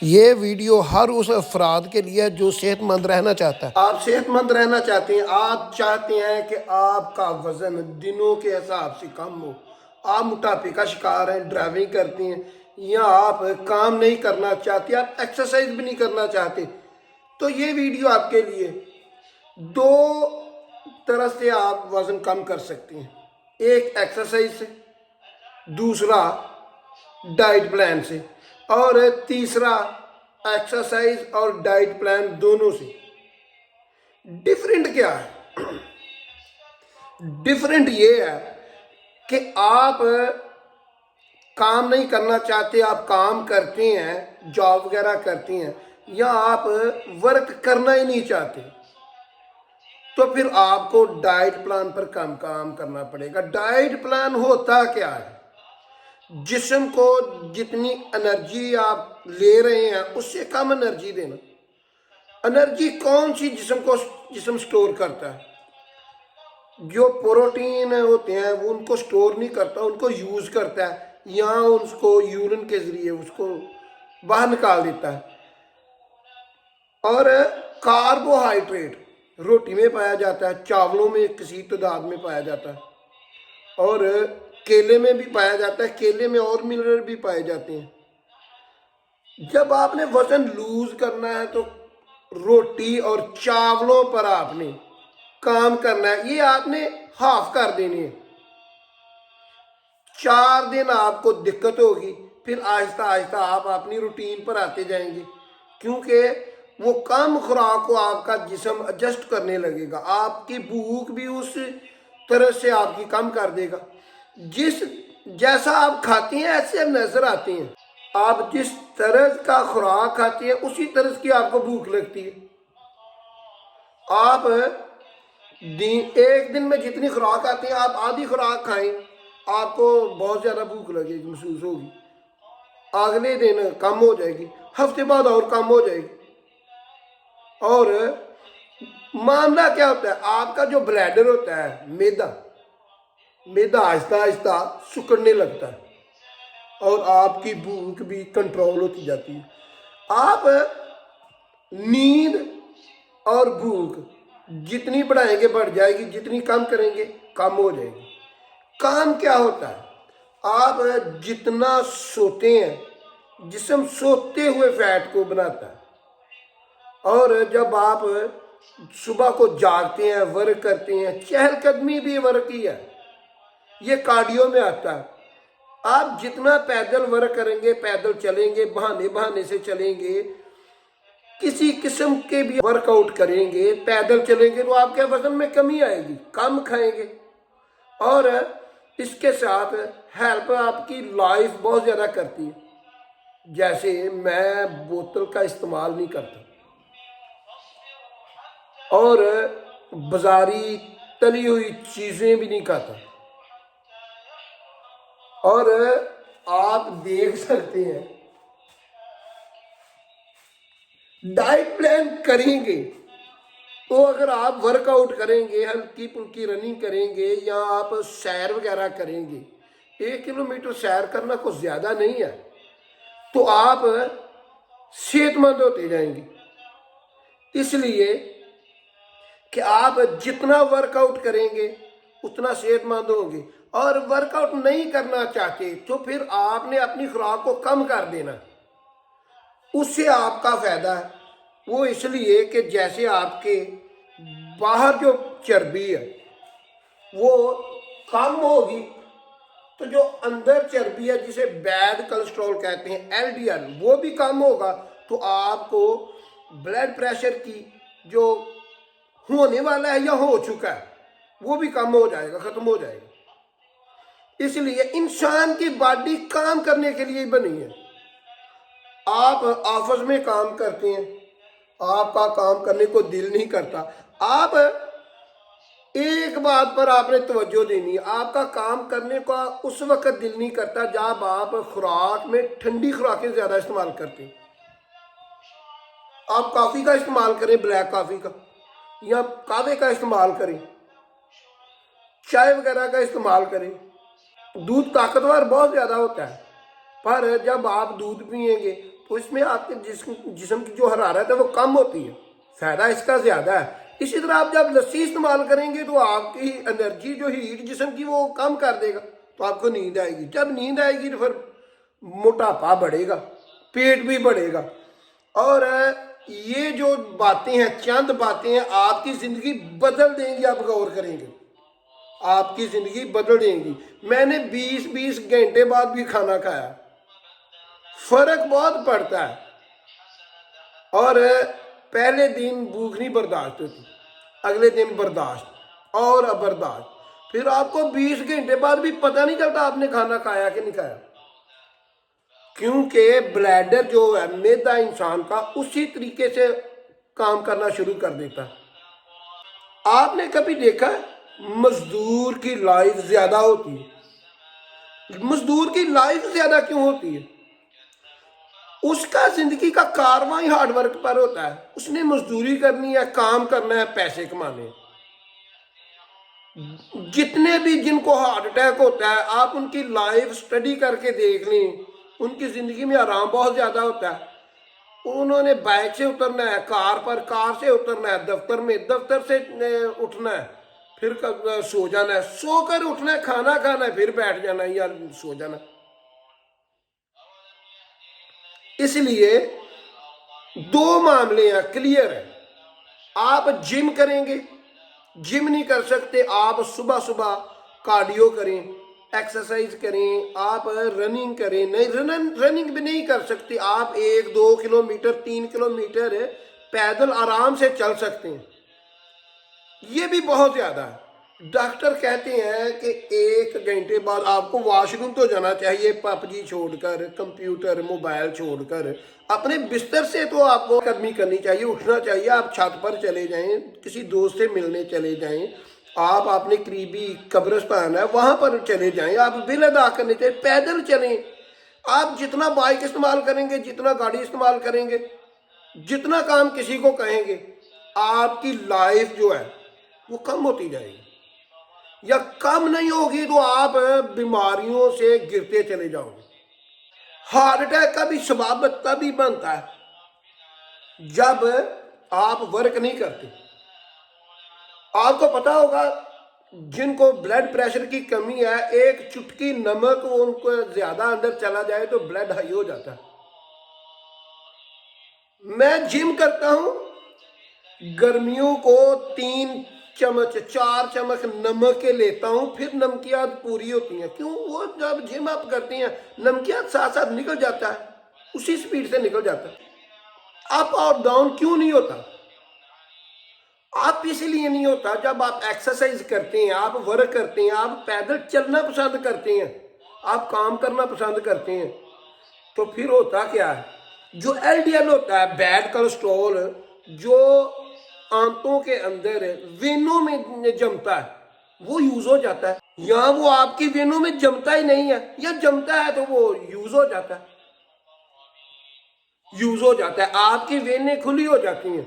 یہ ویڈیو ہر اس افراد کے لیے ہے جو صحت مند رہنا چاہتا ہے۔ آپ صحت مند رہنا چاہتے ہیں، آپ چاہتے ہیں کہ آپ کا وزن دنوں کے حساب سے کم ہو، آپ موٹاپے کا شکار ہیں، ڈرائیونگ کرتے ہیں یا آپ کام نہیں کرنا چاہتے، آپ ایکسرسائز بھی نہیں کرنا چاہتے، تو یہ ویڈیو آپ کے لیے دو طرح سے آپ وزن کم کر سکتے ہیں، ایک ایکسرسائز سے، دوسرا ڈائٹ پلان سے، اور تیسرا ایکسرسائز اور ڈائٹ پلان دونوں سے۔ ڈیفرنٹ کیا ہے؟ ڈیفرنٹ یہ ہے کہ آپ کام نہیں کرنا چاہتے، آپ کام کرتے ہیں، جاب وغیرہ کرتے ہیں، یا آپ ورک کرنا ہی نہیں چاہتے، تو پھر آپ کو ڈائٹ پلان پر کام کرنا پڑے گا۔ ڈائٹ پلان ہوتا کیا ہے؟ جسم کو جتنی انرجی آپ لے رہے ہیں اس سے کم انرجی دینا۔ انرجی کون سی جسم سٹور کرتا ہے؟ جو پروٹین ہوتے ہیں وہ ان کو سٹور نہیں کرتا، ان کو یوز کرتا ہے، یا اس کو یورین کے ذریعے اس کو باہر نکال دیتا ہے۔ اور کاربوہائیڈریٹ روٹی میں پایا جاتا ہے، چاولوں میں کسی تعداد میں پایا جاتا ہے، اور کیلے میں بھی پایا جاتا ہے، کیلے میں اور منرل بھی پائے جاتے ہیں۔ جب آپ نے وزن لوز کرنا ہے تو روٹی اور چاولوں پر آپ نے کام کرنا ہے، یہ آپ نے ہاف کر دینی ہے۔ 4 دن آپ کو دقت ہوگی، پھر آہستہ آہستہ آپ اپنی روٹین پر آتے جائیں گے، کیونکہ وہ کم خوراک کو آپ کا جسم ایڈجسٹ کرنے لگے گا، آپ کی بھوک بھی اس طرح سے آپ کی کم کر دے گا۔ جیسا آپ کھاتے ہیں ایسے نظر آتے ہیں، آپ جس طرز کا خوراک کھاتے ہیں اسی طرز کی آپ کو بھوک لگتی ہے۔ آپ ایک دن میں جتنی خوراک آتی ہے آپ آدھی خوراک کھائیں، آپ کو بہت زیادہ بھوک لگے گی، محسوس ہوگی، اگلے دن کم ہو جائے گی، ہفتے بعد اور کم ہو جائے گی۔ اور معاملہ کیا ہوتا ہے؟ آپ کا جو بلیڈر ہوتا ہے، میدا آہستہ آہستہ سکڑنے لگتا ہے، اور آپ کی بھوک بھی کنٹرول ہوتی جاتی ہے۔ آپ نیند اور بھوک جتنی بڑھائیں گے بڑھ جائے گی، جتنی کم کریں گے کم ہو جائے گی۔ کام کیا ہوتا ہے؟ آپ جتنا سوتے ہیں، جسم سوتے ہوئے فیٹ کو بناتا ہے، اور جب آپ صبح کو جاگتے ہیں، ورک کرتے ہیں، چہل قدمی بھی ورک ہی ہے، یہ کارڈیو میں آتا ہے۔ آپ جتنا پیدل ورک کریں گے، پیدل چلیں گے، بہانے سے چلیں گے، کسی قسم کے بھی ورک آؤٹ کریں گے، پیدل چلیں گے، تو آپ کے وزن میں کمی آئے گی، کم کھائیں گے، اور اس کے ساتھ ہیلپ آپ کی لائف بہت زیادہ کرتی ہے۔ جیسے میں بوتل کا استعمال نہیں کرتا، اور بازاری تلی ہوئی چیزیں بھی نہیں کھاتا، اور آپ دیکھ سکتے ہیں ڈائٹ پلان کریں گے تو اگر آپ ورک آؤٹ کریں گے، ہلکی پھلکی رننگ کریں گے، یا آپ سیر وغیرہ کریں گے، 1 کلومیٹر سیر کرنا کچھ زیادہ نہیں ہے، تو آپ صحت مند ہوتے جائیں گے۔ اس لیے کہ آپ جتنا ورک آؤٹ کریں گے اتنا صحت مند ہوں گے، اور ورک آؤٹ نہیں کرنا چاہتے تو پھر آپ نے اپنی خوراک کو کم کر دینا، اس سے آپ کا فائدہ ہے۔ وہ اس لیے کہ جیسے آپ کے باہر جو چربی ہے وہ کم ہوگی، تو جو اندر چربی ہے جسے بیڈ کولسٹرول کہتے ہیں، LDL، وہ بھی کم ہوگا، تو آپ کو بلڈ پریشر کی جو ہونے والا ہے یا ہو چکا ہے وہ بھی کم ہو جائے گا، ختم ہو جائے گا۔ اس لیے انسان کی باڈی کام کرنے کے لیے بنی ہے۔ آپ آفس میں کام کرتے ہیں، آپ کا کام کرنے کو دل نہیں کرتا، آپ ایک بات پر آپ نے توجہ دینی ہے، آپ کا کام کرنے کا اس وقت دل نہیں کرتا جب آپ خوراک میں ٹھنڈی خوراکیں زیادہ استعمال کرتے ہیں۔ آپ کافی کا استعمال کریں، بلیک کافی کا، یا قہوے کا استعمال کریں، چائے وغیرہ کا استعمال کریں۔ دودھ طاقتور بہت زیادہ ہوتا ہے، پر جب آپ دودھ پئیں گے تو اس میں آپ کے جسم کی جو حرارت ہے وہ کم ہوتی ہے، فائدہ اس کا زیادہ ہے۔ اسی طرح آپ جب لسی استعمال کریں گے تو آپ کی انرجی جو ہیٹ جسم کی وہ کم کر دے گا، تو آپ کو نیند آئے گی۔ جب نیند آئے گی تو پھر موٹاپا بڑھے گا، پیٹ بھی بڑھے گا۔ اور یہ جو باتیں ہیں، چند باتیں ہیں، آپ کی زندگی بدل دیں گی، آپ غور کریں گے، آپ کی زندگی بدل دیں گی۔ میں نے 20 گھنٹے بعد بھی کھانا کھایا، فرق بہت پڑتا ہے۔ اور پہلے دن بھوک نہیں برداشت ہوتی، اگلے دن برداشت اور برداشت، پھر آپ کو 20 گھنٹے بعد بھی پتہ نہیں چلتا آپ نے کھانا کھایا کہ نہیں کھایا، کیونکہ بلیڈر جو ہے میدا انسان کا اسی طریقے سے کام کرنا شروع کر دیتا ہے۔ آپ نے کبھی دیکھا مزدور کی لائف زیادہ ہوتی ہے؟ مزدور کی لائف زیادہ کیوں ہوتی ہے؟ اس کا زندگی کا کارواں ہی ہارڈ ورک پر ہوتا ہے، اس نے مزدوری کرنی ہے، کام کرنا ہے، پیسے کمانے۔ جتنے بھی جن کو ہارٹ اٹیک ہوتا ہے، آپ ان کی لائف سٹڈی کر کے دیکھ لیں، ان کی زندگی میں آرام بہت زیادہ ہوتا ہے۔ انہوں نے بائک سے اترنا ہے، کار سے اترنا ہے، دفتر میں، دفتر سے اٹھنا ہے، پھر سو جانا ہے، سو کر اٹھنا ہے، کھانا کھانا ہے، پھر بیٹھ جانا ہے یا سو جانا ہے۔ اس لیے دو معاملے ہیں، کلیئر ہے۔ آپ جم کریں گے، جم نہیں کر سکتے، آپ صبح صبح کارڈیو کریں، ایکسرسائز کریں، آپ رننگ کریں، نہیں رننگ بھی نہیں کر سکتے، آپ 1-2 کلومیٹر 3 کلومیٹر پیدل آرام سے چل سکتے ہیں، یہ بھی بہت زیادہ ہے۔ ڈاکٹر کہتے ہیں کہ 1 گھنٹے بعد آپ کو واش روم تو جانا چاہیے، پب جی چھوڑ کر، کمپیوٹر موبائل چھوڑ کر، اپنے بستر سے تو آپ کو قدمی کرنی چاہیے، اٹھنا چاہیے، آپ چھت پر چلے جائیں، کسی دوست سے ملنے چلے جائیں، آپ اپنے قریبی قبرستان ہے وہاں پر چلے جائیں، آپ بل ادا کرنے چاہیے، پیدل چلیں۔ آپ جتنا بائک استعمال کریں گے، جتنا گاڑی استعمال کریں گے، جتنا کام کسی کو کہیں گے، آپ کی لائف جو ہے وہ کم ہوتی جائے گی، یا کم نہیں ہوگی تو آپ بیماریوں سے گرتے چلے جاؤ گے۔ ہارٹ اٹیک کا بھی سبب تبھی بنتا ہے جب آپ ورک نہیں کرتے۔ آپ کو پتا ہوگا جن کو بلڈ پریشر کی کمی ہے، ایک چٹکی نمک ان کو زیادہ اندر چلا جائے تو بلڈ ہائی ہو جاتا ہے۔ میں جم کرتا ہوں، گرمیوں کو 3 چمچ 4 چمچ نمک کے لیتا ہوں، پھر نمکیات پوری ہوتی ہیں۔ کیوں؟ وہ جب جم آپ کرتے ہیں نمکیات ساتھ ساتھ نکل جاتا ہے، اسی سپیڈ سے نکل جاتا ہے۔ اپ اور ڈاؤن کیوں نہیں ہوتا؟ آپ اس لیے نہیں ہوتا، جب آپ ایکسرسائز کرتے ہیں، آپ ورک کرتے ہیں، آپ پیدل چلنا پسند کرتے ہیں، آپ کام کرنا پسند کرتے ہیں، تو پھر ہوتا کیا ہے؟ جو ایل ڈی ایل ہوتا ہے، بیڈ کولیسٹرول، جو آنتوں کے اندر وینوں میں جمتا ہے وہ یوز ہو جاتا ہے، یا وہ آپ کی وینوں میں جمتا ہی نہیں ہے، یا جمتا ہے تو وہ یوز ہو جاتا ہے، آپ کی وینیں کھلی ہو جاتی ہیں۔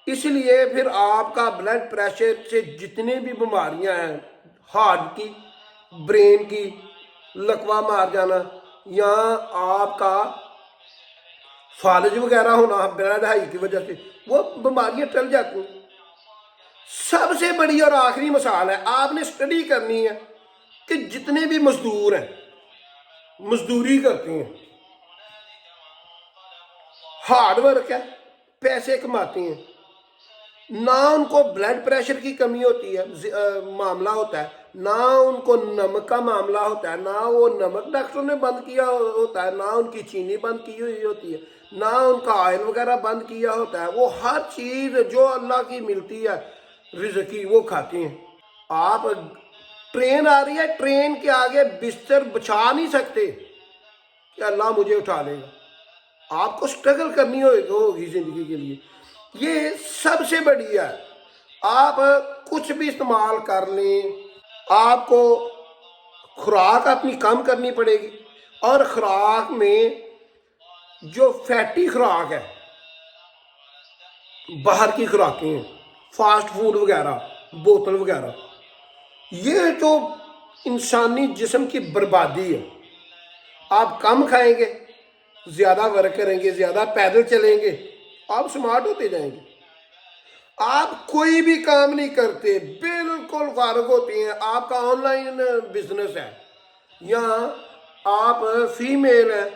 اس لیے پھر آپ کا بلڈ پریشر سے جتنے بھی بیماریاں ہیں، ہارٹ کی، برین کی، لکوہ مار جانا، یا آپ کا فالج وغیرہ ہونا بلڈ ہائی کی وجہ سے، وہ بیماریاں ٹل جاتی ہیں۔ سب سے بڑی اور آخری مثال ہے، آپ نے سٹڈی کرنی ہے کہ جتنے بھی مزدور ہیں، مزدوری کرتے ہیں، ہارڈ ورک ہے، پیسے کماتے ہیں، نہ ان کو بلڈ پریشر کی کمی ہوتی ہے، معاملہ ہوتا ہے، نہ ان کو نمک کا معاملہ ہوتا ہے، نہ وہ نمک ڈاکٹر نے بند کیا ہوتا ہے، نہ ان کی چینی بند کی ہوئی ہوتی ہے، نہ ان کا آئل وغیرہ بند کیا ہوتا ہے، وہ ہر چیز جو اللہ کی ملتی ہے رزق کی وہ کھاتے ہیں۔ آپ ٹرین آ رہی ہے، ٹرین کے آگے بستر بچھا نہیں سکتے کہ اللہ مجھے اٹھا لے گا، آپ کو سٹرگل کرنی ہوگی زندگی کے لیے۔ یہ سب سے بڑی ہے، آپ کچھ بھی استعمال کر لیں، آپ کو خوراک اپنی کم کرنی پڑے گی، اور خوراک میں جو فیٹی خوراک ہے، باہر کی خوراکیں ہیں، فاسٹ فوڈ وغیرہ، بوتل وغیرہ، یہ جو انسانی جسم کی بربادی ہے۔ آپ کم کھائیں گے زیادہ ورک کریں گے، زیادہ پیدل چلیں گے، آپ سمارٹ ہوتے جائیں گے۔ آپ کوئی بھی کام نہیں کرتے، بالکل فارغ ہوتے ہیں، آپ کا آن لائن بزنس ہے، یا آپ فیمیل ہیں،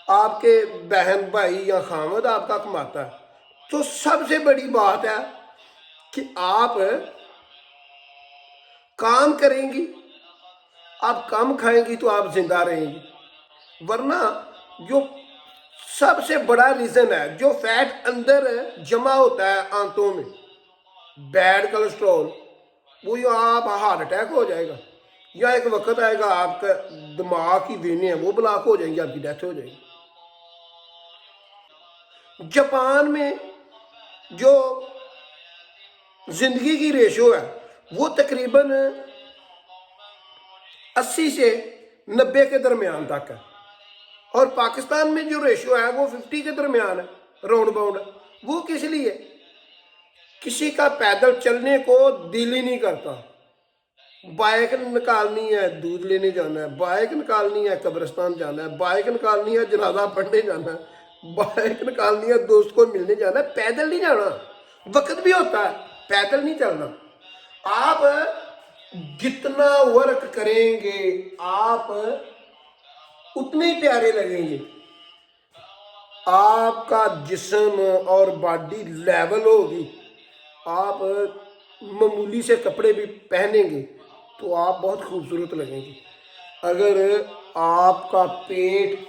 آپ کے بہن بھائی یا خامد آپ کا کماتا ہے، تو سب سے بڑی بات ہے کہ آپ کام کریں گی، آپ کم کھائیں گی تو آپ زندہ رہیں گی، ورنہ جو سب سے بڑا ریزن ہے جو فیٹ اندر جمع ہوتا ہے آنتوں میں، بیڈ کولیسٹرول، وہ جو آپ ہارٹ اٹیک ہو جائے گا، یا ایک وقت آئے گا آپ کا دماغ کی وینیں ہیں وہ بلاک ہو جائیں گی، آپ کی ڈیتھ ہو جائے گی۔ جاپان میں جو زندگی کی ریشو ہے وہ تقریباً 80 سے 90 کے درمیان تک ہے، اور پاکستان میں جو ریشو ہے وہ 50 کے درمیان ہے، راؤنڈ باؤنڈ ہے۔ وہ کس لیے؟ کسی کا پیدل چلنے کو دل ہی نہیں کرتا، بائک نکالنی ہے دودھ لینے جانا ہے، بائک نکالنی ہے قبرستان جانا ہے، بائک نکالنی ہے جنازہ پڑھنے جانا ہے، بائک نکالنی ہے دوست کو ملنے جانا ہے، پیدل نہیں جانا۔ وقت بھی ہوتا ہے، پیدل نہیں چلنا۔ آپ جتنا ورک کریں گے آپ اتنے ہی پیارے لگیں گے، آپ کا جسم اور باڈی لیول ہوگی، آپ معمولی سے کپڑے بھی پہنیں گے تو آپ بہت خوبصورت لگیں گے۔ اگر آپ کا پیٹ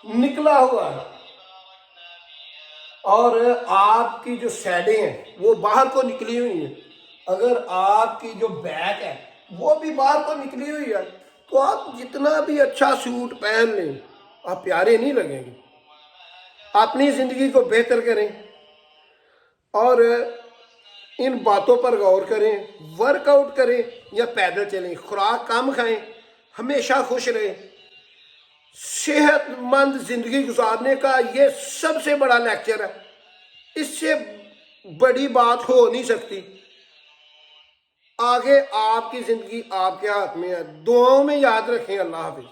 نکلا ہوا ہے اور آپ کی جو سیڈیں ہیں وہ باہر کو نکلی ہوئی ہیں، اگر آپ کی جو بیک ہے وہ بھی باہر کو نکلی ہوئی ہے، تو آپ جتنا بھی اچھا سوٹ پہن لیں آپ پیارے نہیں لگیں گے۔ اپنی زندگی کو بہتر کریں اور ان باتوں پر غور کریں، ورک آؤٹ کریں یا پیدل چلیں، خوراک کم کھائیں، ہمیشہ خوش رہیں۔ صحت مند زندگی گزارنے کا یہ سب سے بڑا لیکچر ہے، اس سے بڑی بات ہو نہیں سکتی۔ آگے آپ کی زندگی آپ کے ہاتھ میں ہے، دعاؤں میں یاد رکھیں۔ اللہ حافظ۔